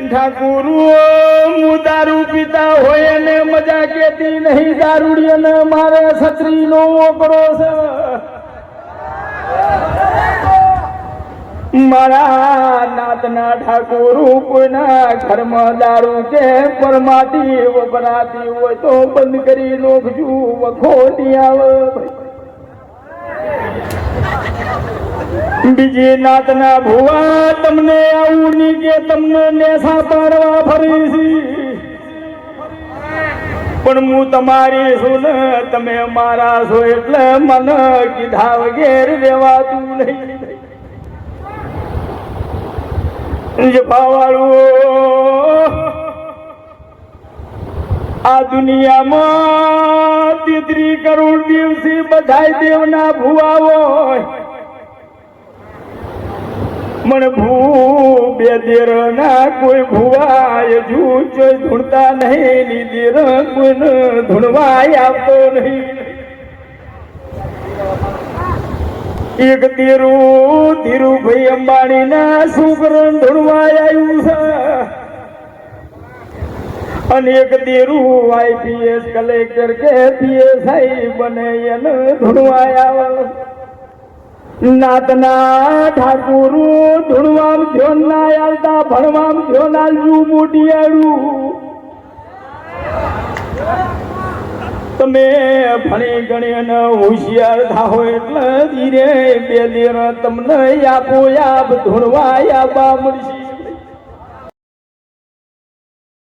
ઠાકુર દારૂ પીતા હોય ને મજા કેતી નહીં દારૂડિયો ને મારે છત્રી નો ઓકરો છે મારા નાતના ઠાકુર કોઈના ઘરમાં દારૂ કે પરમાટી વપરાતી હોય તો બંધ કરી નોખજુ વખોટી આવે બીજી નાતના ભુવા તમને આવું ની કે તમને નેસા પાડવા ફરી પણ હું તમારી છું ને તમે મારા છો એટલે મને કીધા વગેર રેવાતું નહીં જપાવાળું આ દુનિયામાં 33 કરોડ દિવસી બધાય દેવના ભુવા હોય मन भू बेदेर ना कोई भुआ जू जो ढूंढता नहीं नीदेर कोई ढूंढवाया तो नहीं एक तेरू धीरू भाई अंबानी ना शुक्र ढूंढवाया अनेक तेरू IPS कलेक्टर के PSI बने ढूंढवाया નાતના ઠાકુરુ ધૂણવામ ધ્યોન ના આલતા ભણવામ ધ્યોન આલજુ મોટિયાળું તમે ભણી ગણી અને હોશિયાર થાઓ એટલે ધીરે બે દેર તમને આપો યાબ ધૂણવા યાબા મળશે